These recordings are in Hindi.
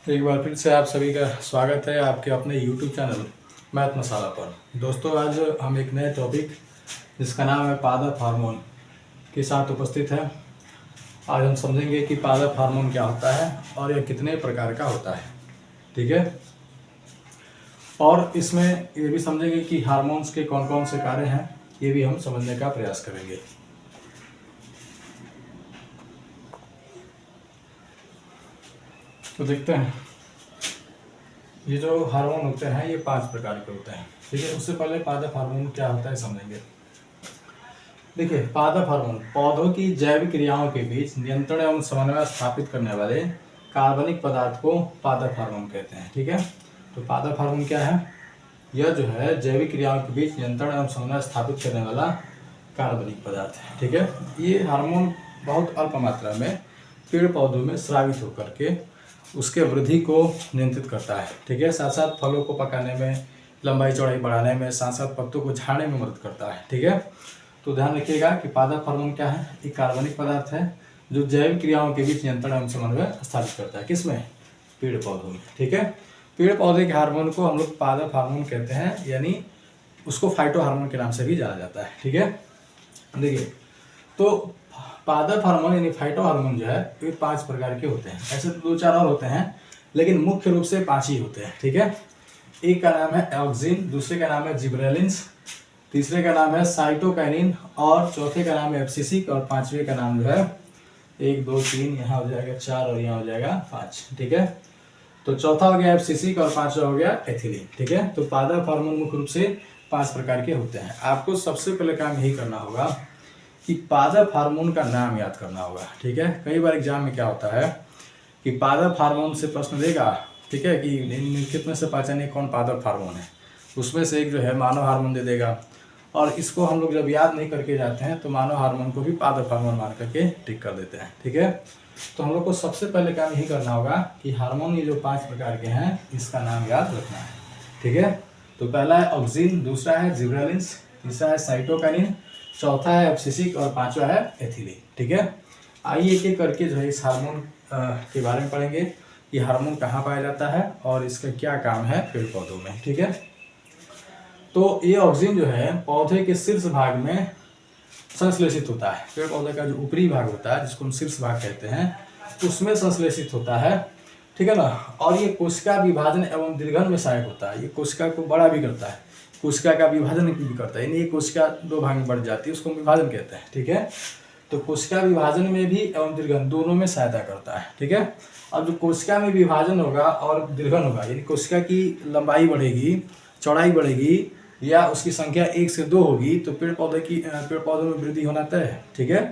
तो एक बार फिर से आप सभी का स्वागत है आपके अपने YouTube चैनल मैथ मसाला पर। दोस्तों, आज हम एक नए टॉपिक जिसका नाम है पादप हार्मोन के साथ उपस्थित है। आज हम समझेंगे कि पादप हार्मोन क्या होता है और यह कितने प्रकार का होता है। ठीक है, और इसमें ये भी समझेंगे कि हार्मोन्स के कौन कौन से कार्य हैं, ये भी हम समझने का प्रयास करेंगे। तो देखते हैं, ये जो हार्मोन होते हैं ये 5 प्रकार के होते हैं। ठीक है, उससे पहले पादप हार्मोन क्या होता है समझेंगे। देखिए, पादप हार्मोन पौधों की जैविक क्रियाओं के बीच नियंत्रण एवं समन्वय स्थापित करने वाले कार्बनिक पदार्थ को पादप हार्मोन कहते हैं। ठीक है, तो पादप हार्मोन क्या है? यह जो है जैविक क्रियाओं के बीच नियंत्रण एवं समन्वय स्थापित करने वाला कार्बनिक पदार्थ है। ठीक है, ये हार्मोन बहुत अल्प मात्रा में पेड़ पौधों में स्रावित होकर के उसके वृद्धि को नियंत्रित करता है। ठीक है, साथ साथ फलों को पकाने में, लंबाई चौड़ाई बढ़ाने में, साथ साथ पत्तों को झाड़ने में मदद करता है। ठीक है, तो ध्यान रखिएगा कि पादप हार्मोन क्या है? एक कार्बनिक पदार्थ है जो जैविक क्रियाओं के बीच नियंत्रण एवं समन्वय स्थापित करता है। किसमें? पेड़ पौधों में। ठीक है, पेड़ पौधे के हार्मोन को हम लोग पादप हार्मोन कहते हैं, यानी उसको फाइटो हार्मोन के नाम से भी जाना जाता है। ठीक है, देखिए, तो पादप हार्मोन यानी फाइटो हार्मोन जो है ये 5 प्रकार के होते हैं। ऐसे तो 2-4 और होते हैं, लेकिन मुख्य रूप से 5 ही होते हैं। ठीक है, एक का नाम है ऑक्सिन, दूसरे का नाम है जिबरेलिन्स, तीसरे का नाम है साइटोकाइनिन, और चौथे का नाम है एब्सिसिक, और पांचवे का नाम जो है 1 2 3 यहाँ हो जाएगा 4 और यहाँ हो जाएगा 5। ठीक है, तो चौथा हो गया एब्सिसिक और पांचवा हो गया एथिलीन। ठीक है, तो पादप हार्मोन मुख्य रूप से 5 प्रकार के होते हैं। आपको सबसे पहले काम यही करना होगा कि पादप हार्मोन का नाम याद करना होगा। ठीक है, कई बार एग्जाम में क्या होता है कि पादप हार्मोन से प्रश्न देगा। ठीक है, कि निम्नलिखित में से पहचानिए कौन पादप हार्मोन है। उसमें से एक जो है मानव हार्मोन दे देगा, और इसको हम लोग जब याद नहीं करके जाते हैं तो मानव हार्मोन को भी पादप हार्मोन मान करके टिक कर देते हैं। ठीक है, तो हम लोग को सबसे पहले काम यही करना होगा कि हार्मोन ये जो 5 प्रकार के हैं इसका नाम याद रखना है। ठीक है, तो पहला है ऑक्सिन, दूसरा है जिबरेलिन्स, तीसरा है साइटोकाइनिन, चौथा है एब्सिसिक और पांचवा है एथिलीन। ठीक है, आइए एक एक करके जो है इस हार्मोन के बारे में पढ़ेंगे। ये हार्मोन कहाँ पाया जाता है और इसका क्या काम है पेड़ पौधों में। ठीक है, तो ये ऑक्सिन जो है पौधे के शीर्ष भाग में संश्लेषित होता है। पेड़ पौधे का जो ऊपरी भाग होता है जिसको हम शीर्ष भाग कहते हैं उसमें संश्लेषित होता है। ठीक है ना, और ये कोशिका विभाजन एवं दीर्घन में सहायक होता है। ये कोशिका को बड़ा भी करता है, कोशिका का विभाजन भी करता है, यानी ये कोशिका 2 भाग में बढ़ जाती है, उसको विभाजन कहते हैं। ठीक है, तो कोशिका विभाजन में भी एवं दीर्घन दोनों में सहायता करता है। ठीक है, अब जो कोशिका में विभाजन होगा और दीर्घन होगा, यानी कोशिका की लंबाई बढ़ेगी, चौड़ाई बढ़ेगी, या उसकी संख्या 1 से 2 होगी, तो पेड़ पौधों में वृद्धि होना तय है। ठीक है,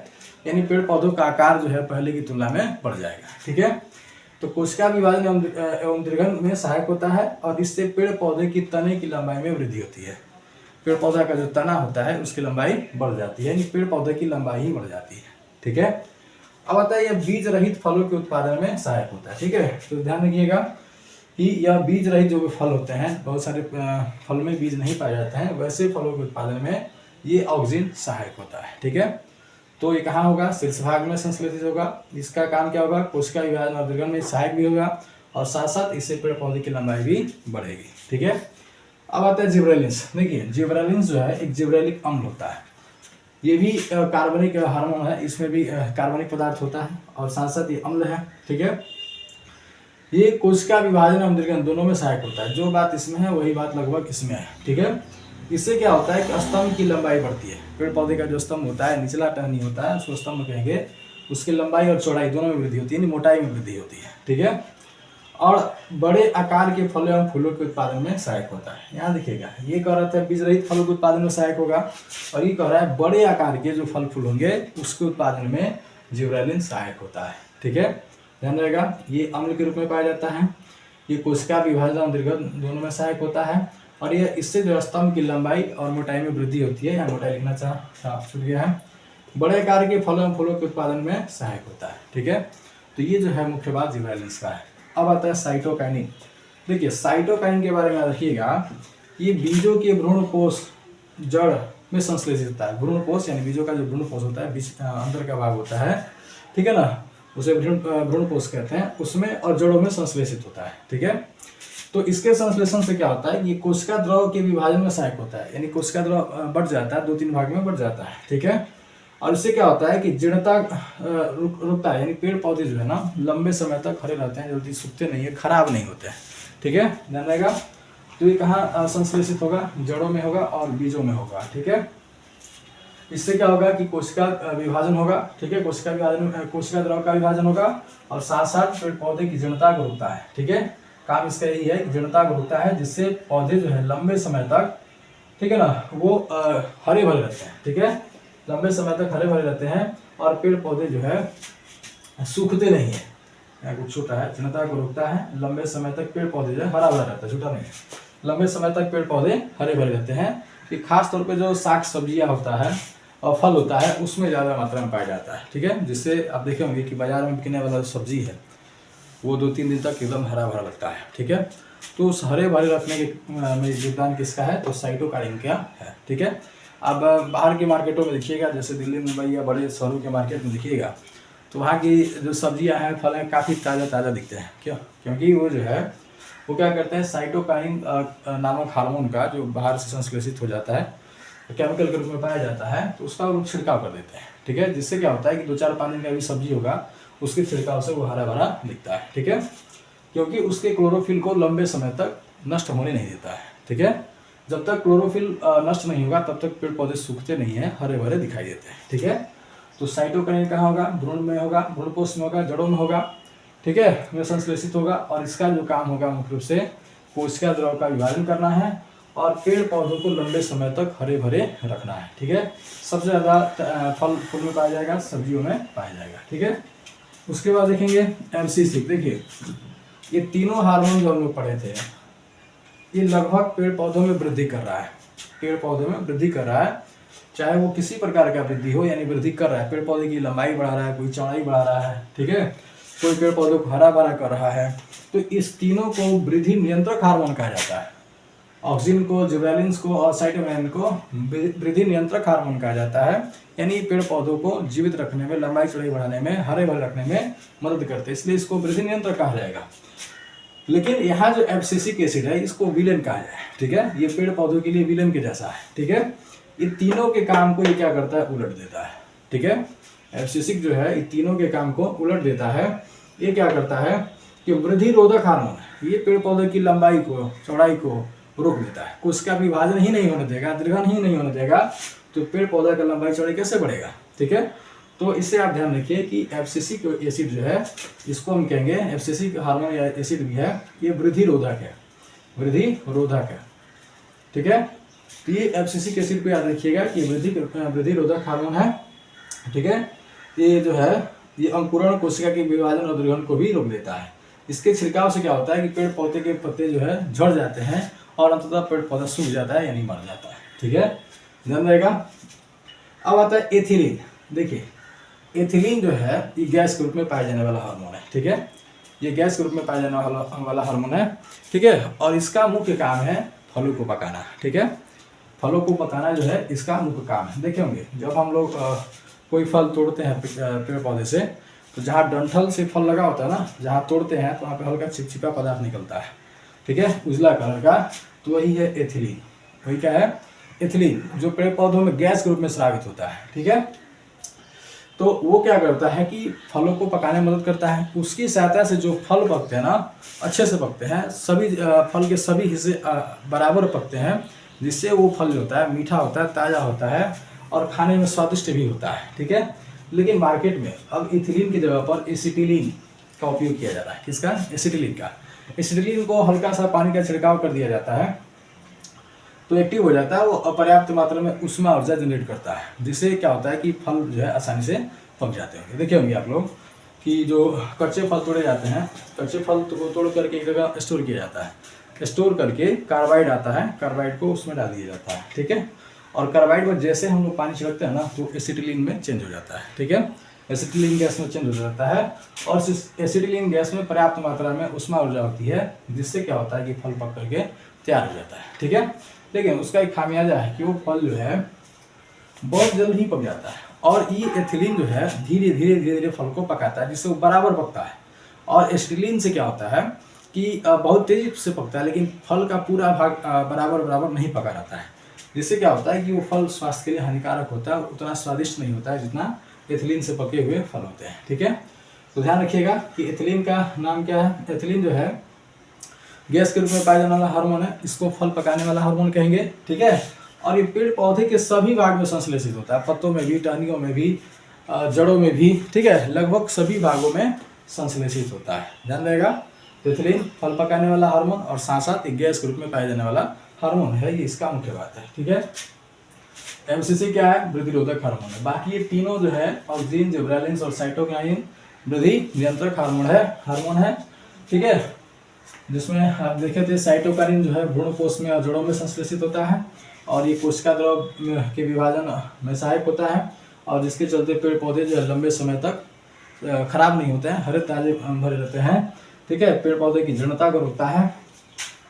यानी पेड़ पौधों का आकार जो है पहले की तुलना में बढ़ जाएगा। ठीक है, तो कोशिका विभाजन एवं दीर्घन में सहायक होता है, और इससे पेड़ पौधे की तने की लंबाई में वृद्धि होती है। पेड़ पौधा का जो तना होता है उसकी लंबाई बढ़ जाती है, यानी पेड़ पौधे की लंबाई ही बढ़ जाती है। ठीक है, अब आता है यह बीज रहित फलों के उत्पादन में सहायक होता है। ठीक है, तो ध्यान रखिएगा कि यह बीज रहित जो भी फल होते हैं, बहुत सारे फल में बीज नहीं पाए जाते हैं, वैसे फलों के उत्पादन में ये ऑक्सिन सहायक होता है। ठीक है, तो ये कहाँ होगा? शीर्ष भाग में संश्लेषित होगा। इसका काम क्या होगा? कोशिका विभाजन और दीर्घन में सहायक भी होगा, और साथ साथ इससे पेड़ पौधे की लंबाई भी बढ़ेगी। ठीक है, अब आता है जिबरेलिन्स। देखिए, जिबरेलिन्स जो है एक जिब्रेलिक अम्ल होता है। ये भी कार्बनिक हार्मोन है, इसमें भी कार्बनिक पदार्थ होता है, और साथ साथ ये अम्ल है। ठीक है, ये कोशिका विभाजन और दीर्घन दोनों में सहायक होता है। जो बात इसमें है वही बात लगभग इसमें है। ठीक है, इससे क्या होता है कि स्तंभ की लंबाई बढ़ती है। पेड़ पौधे का जो स्तंभ होता है, निचला टहनी होता है, उसको स्तंभ कहेंगे, उसकी लंबाई और चौड़ाई दोनों में वृद्धि होती है, यानी मोटाई में वृद्धि होती है। ठीक है, और बड़े आकार के फलों एवं फूलों के उत्पादन में सहायक होता है। यहाँ देखिएगा, ये कह रहा था बीज रहित फलों के उत्पादन में सहायक होगा, और ये कह रहा है बड़े आकार के जो फल फूल होंगे उसके उत्पादन में जिबरेलिन सहायक होता है। ठीक है, ध्यान रहेगा, ये अम्ल के रूप में पाया जाता है। ये कोशिका विभाजन और दीर्घन दोनों में सहायक होता है, और ये इससे जो स्तंभ की लंबाई और मोटाई में वृद्धि होती है। यहाँ मोटाई लिखना छूट गया है। बड़े आकार के फलों एवं फूलों के उत्पादन में सहायक होता है। ठीक है, तो ये जो है मुख्य बात जिबरेलिन्स का है। अब आता है साइटोकाइनिन। देखिए, साइटोकाइनिन के बारे में रखिएगा, ये बीजों के भ्रूणपोष जड़ में संश्लेषित होता है। भ्रूणपोष यानी बीजों का जो भ्रूणपोष होता है, बीज अंदर का भाग होता है, ठीक है ना, उसे भ्रूणपोष कहते हैं, उसमें और जड़ों में संश्लेषित होता है। ठीक है, तो इसके संश्लेषण से क्या होता है कि कोशिका द्रव के विभाजन में सहायक होता है, यानी कोशिका द्रव बढ़ जाता है, 2-3 भाग में बढ़ जाता है। ठीक है, और इससे क्या होता है कि जीर्णता रुकता है, यानी पेड़ पौधे जो है ना लंबे समय तक खड़े रहते हैं, जल्दी सूखते नहीं है, खराब नहीं होते हैं। ठीक है, ध्यान रहेगा। तो ये कहाँ संश्लेषित होगा? जड़ों में होगा और बीजों में होगा। ठीक है, इससे क्या होगा कि कोशिका विभाजन होगा। ठीक है, कोशिका द्रव का विभाजन होगा और साथ साथ पेड़ पौधे की जीर्णता को रोकता है। ठीक है, काम इसका यही है कि जीर्णता को रोकता है, जिससे पौधे जो है लंबे समय तक, ठीक है ना, वो हरे भरे रहते हैं। ठीक है, लंबे समय तक हरे भरे रहते हैं और पेड़ पौधे जो है सूखते नहीं है। यहाँ कुछ छोटा है, जीर्णता को रोकता है, लंबे समय तक पेड़ पौधे जो है हरा भरा रहता है, छोटा नहीं है, लंबे समय तक पेड़ पौधे हरे भरे रहते हैं। कि खास तौर पे जो साग सब्जियां होता है और फल होता है उसमें ज़्यादा मात्रा में पाया जाता है। ठीक है, जिससे आप देखे होंगे कि बाजार में बिकने वाला सब्जी है वो 2-3 दिन तक एकदम हरा भरा लगता है। ठीक है, तो उस हरे भरे रखने के में योगदान किसका है? तो साइटोकाइनिन का है। ठीक है, अब बाहर के मार्केटों में देखिएगा, जैसे दिल्ली मुंबई या बड़े शहरों के मार्केट में देखिएगा, तो वहाँ की जो सब्जियाँ हैं, फल हैं, काफ़ी ताज़ा दिखते हैं। क्यों? क्योंकि वो जो है वो क्या करते हैं, साइटोकाइनिन नामक हार्मोन का जो बाहर से संश्लेषित हो जाता है, केमिकल के रूप में पाया जाता है, तो उसका वो छिड़काव कर देते हैं। ठीक है, जिससे क्या होता है कि 2-4-5 दिन का भी सब्जी होगा, उसके छिड़काव से वो हरा भरा दिखता है। ठीक है, क्योंकि उसके क्लोरोफिल को लंबे समय तक नष्ट होने नहीं देता है। ठीक है, जब तक क्लोरोफिल नष्ट नहीं होगा तब तक पेड़ पौधे सूखते नहीं हैं, हरे भरे दिखाई देते हैं। ठीक है, तो साइटोकाइनिन कहाँ होगा? भ्रूण में होगा, भ्रूणपोष में होगा, जड़ों में होगा। ठीक है, में संश्लेषित होगा और इसका जो काम होगा मुख्य रूप से कोशिका द्रव का विभाजन करना है और पेड़ पौधों को लंबे समय तक हरे भरे रखना है। ठीक है, सबसे ज़्यादा फल फूल में पाया जाएगा, सब्जियों में पाया जाएगा। ठीक है, उसके बाद देखेंगे MCC। देखिए, ये तीनों हार्मोन जो हम लोग पढ़े थे, ये लगभग पेड़ पौधों में वृद्धि कर रहा है। पेड़ पौधों में वृद्धि कर रहा है, चाहे वो किसी प्रकार का वृद्धि हो, यानी वृद्धि कर रहा है। पेड़ पौधे की लंबाई बढ़ा रहा है, कोई चौड़ाई बढ़ा रहा है। ठीक है, कोई पेड़ पौधों को हरा भरा कर रहा है। तो इस तीनों को वृद्धि नियंत्रक हार्मोन कहा जाता है। ऑक्सिन को, जिबरेलिन्स को और साइटोकाइनिन को वृद्धि नियंत्रक हार्मोन कहा जाता है, यानी पेड़ पौधों को जीवित रखने में, लंबाई चौड़ाई बढ़ाने में, हरे भरे रखने में मदद करते हैं, इसलिए इसको वृद्धि नियंत्रक कहा जाएगा। लेकिन यहाँ जो एब्सिसिक एसिड है, इसको विलेन कहा जाए। ठीक है, ये पेड़ पौधों के लिए विलेन के जैसा है। ठीक है, ये तीनों के काम को ये क्या करता है? उलट देता है। ठीक है, एब्सिसिक जो है ये तीनों के काम को उलट देता है। ये क्या करता है कि वृद्धि रोधक हार्मोन है, ये पेड़ पौधे की लंबाई को, चौड़ाई को रोक देता है, उसका विभाजन ही नहीं होने देगा, दीर्घन ही नहीं होने देगा, तो पेड़ पौधा का लंबाई चौड़ाई कैसे बढ़ेगा? ठीक है, तो इससे आप ध्यान रखिए कि एब्सिसिक एसिड जो है, इसको हम कहेंगे एब्सिसिक हार्मोन या एसिड भी है, ये वृद्धि रोधक है, वृद्धि रोधक है। ठीक है, तो ये एब्सिसिक एसिड को याद रखिएगा कि वृद्धि रोधक हार्मोन है। ठीक है, ये जो है ये अंकुरण, कोशिका के विभाजन और दीर्घन को भी रोक देता है। इसके छिड़काव से क्या होता है कि पेड़ पौधे के पत्ते जो है झड़ जाते हैं और अंततः पेड़ पौधा सूख जाता है, यानी मर जाता है। ठीक है, ध्यान रहेगा। अब आता है एथिलीन। देखिए, एथिलीन जो है ये गैस के रूप में पाया जाने वाला हार्मोन है। ठीक है, ये गैस के रूप में पाया जाने वाला हार्मोन है। ठीक है, और इसका मुख्य काम है फलों को पकाना। ठीक है, फलों को पकाना जो है इसका मुख्य काम है। देखे होंगे जब हम लोग कोई फल तोड़ते हैं पेड़ पौधे से, तो जहाँ डंठल से फल लगा होता है ना, जहाँ तोड़ते हैं तो वहाँ पे हल्का चिपचिपा पदार्थ निकलता है। ठीक है, उजला कलर का, तो वही है एथिलीन। वही क्या है? एथिलीन, जो पेड़ पौधों में गैस के रूप में स्रावित होता है। ठीक है, तो वो क्या करता है कि फलों को पकाने में मदद करता है। उसकी सहायता से जो फल पकते हैं ना, अच्छे से पकते हैं, सभी फल के सभी हिस्से बराबर पकते हैं, जिससे वो फल जो होता है मीठा होता है, ताज़ा होता है और खाने में स्वादिष्ट भी होता है। ठीक है, लेकिन मार्केट में अब एथिलीन की जगह पर एसिटिलीन का उपयोग किया जा रहा है। किसका? एसिटिलीन का। एसिटिलीन को हल्का सा पानी का छिड़काव कर दिया जाता है तो एक्टिव हो जाता है, वो अपर्याप्त मात्रा में ऊष्मा ऊर्जा जनरेट करता है, जिससे क्या होता है कि फल जो है आसानी से पक जाते होंगे। देखे होंगे आप लोग कि जो कच्चे फल तोड़े जाते हैं, कच्चे फल को तोड़ करके एक जगह स्टोर किया जाता है, स्टोर करके कार्बाइड आता है, कार्बाइड को उसमें डाल दिया जाता है। ठीक है, और कार्बाइड में जैसे हम लोग पानी छिड़कते हैं ना, तो एसिटिलीन में चेंज हो जाता है। ठीक है, एसिटिलीन गैस में चेंज हो जाता है और एसिटिलीन गैस में पर्याप्त मात्रा में ऊष्मा ऊर्जा होती है, जिससे क्या होता है कि फल पक करके तैयार हो जाता है। ठीक है, लेकिन उसका एक खामियाजा है कि वो फल जो है बहुत जल्द ही पक जाता है और ये एथिलीन जो है धीरे धीरे फल को पकाता है, जिससे वो बराबर पकता है। और एसिटिलीन से क्या होता है कि बहुत तेजी से पकता है, लेकिन फल का पूरा भाग बराबर नहीं पका रहता है, जिससे क्या होता है कि वो फल स्वास्थ्य के लिए हानिकारक होता है, उतना स्वादिष्ट नहीं होता है जितना एथिलीन से पके हुए फल होते हैं। ठीक है, तो ध्यान रखिएगा कि एथिलीन का नाम क्या है। एथिलीन जो है गैस के रूप में पाया जाने वाला हार्मोन है, इसको फल पकाने वाला हार्मोन कहेंगे। ठीक है, और ये पेड़ पौधे के सभी भाग में संश्लेषित होता है, पत्तों में भी, टहनियों में भी, जड़ों में भी। ठीक है, लगभग सभी भागों में संश्लेषित होता है, ध्यान रहेगा। एथिलीन फल पकाने वाला हार्मोन और साथ साथ एक गैस के रूप में पाया जाने वाला हार्मोन है, ये इसका मुख्य बात है। ठीक है, एमसीसी क्या है, वृद्धिरोधक हार्मोन है। बाकी ये तीनों जो है ऑक्सीन, जिबरेलिन और साइटोकाइनिन वृद्धि नियंत्रक हार्मोन है। ठीक है, जिसमें आप देखे थे साइटोकाइनिन जो है भ्रूणकोश में और जड़ों में संश्लेषित होता है, और ये कोशिका द्रव के विभाजन में सहायक होता है, और जिसके चलते पेड़ पौधे जो है लंबे समय तक खराब नहीं होते हैं, हरे ताजे भरे रहते हैं। ठीक है, पेड़ पौधे की जीर्णता को रोकता है।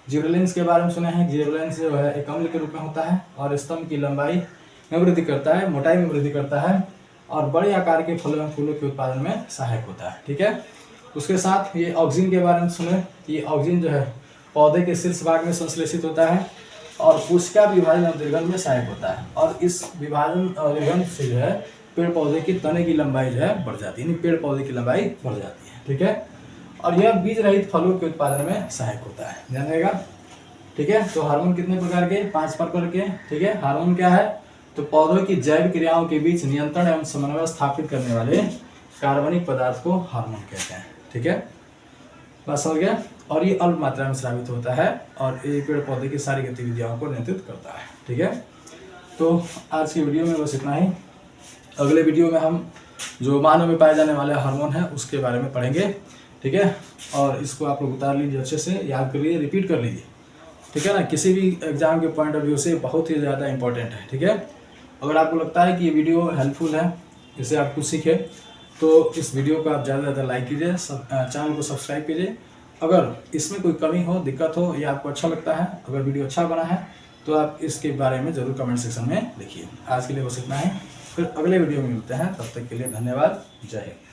जिबरेलिन्स के बारे में सुने हैं, जिबरेलिन्स जो है एक अम्ल के रूप में होता है और स्तंभ की लंबाई में वृद्धि करता है, मोटाई में वृद्धि करता है, और बड़े आकार के फलों एवं फूलों के उत्पादन में सहायक होता है। ठीक है, उसके साथ ये ऑक्सीन के बारे में सुने, ये ऑक्सीन जो है पौधे के शीर्ष भाग में संश्लेषित होता है और कोशिका विभाजन और निर्गमन में सहायक होता है, और इस विभाजन और निर्गमन से जो है पेड़ पौधे की तने की लंबाई जो है बढ़ जाती है, पेड़ पौधे की लंबाई बढ़ जाती है। ठीक है, और यह बीज रहित फलों के उत्पादन में सहायक होता है, ध्यान रहेगा। ठीक है, तो हार्मोन कितने प्रकार के, 5 प्रकार के। ठीक है, हार्मोन क्या है, तो पौधों की जैविक क्रियाओं के बीच नियंत्रण एवं समन्वय स्थापित करने वाले कार्बनिक पदार्थ को हार्मोन कहते हैं। ठीक है, बस हो गया। और ये अल्प मात्रा में स्रावित होता है और ये पेड़ पौधे की सारी गतिविधियों को नियंत्रित करता है। ठीक है, तो आज की वीडियो में बस इतना ही। अगले वीडियो में हम जो मानव में पाए जाने वाले हार्मोन है उसके बारे में पढ़ेंगे। ठीक है, और इसको आप लोग उतार लीजिए, अच्छे से याद कर लीजिए, रिपीट कर लीजिए। ठीक है ना, किसी भी एग्जाम के पॉइंट ऑफ व्यू से बहुत ही ज़्यादा इंपॉर्टेंट है। ठीक है, अगर आपको लगता है कि ये वीडियो हेल्पफुल है, इससे आप कुछ सीखे, तो इस वीडियो को आप ज़्यादा से ज़्यादा लाइक कीजिए, चैनल को सब्सक्राइब कीजिए। अगर इसमें कोई कमी हो, दिक्कत हो, या आपको अच्छा लगता है, अगर वीडियो अच्छा बना है, तो आप इसके बारे में ज़रूर कमेंट सेक्शन में लिखिए। आज के लिए बस इतना ही, फिर अगले वीडियो में मिलते हैं, तब तक के लिए धन्यवाद, जय हिंद।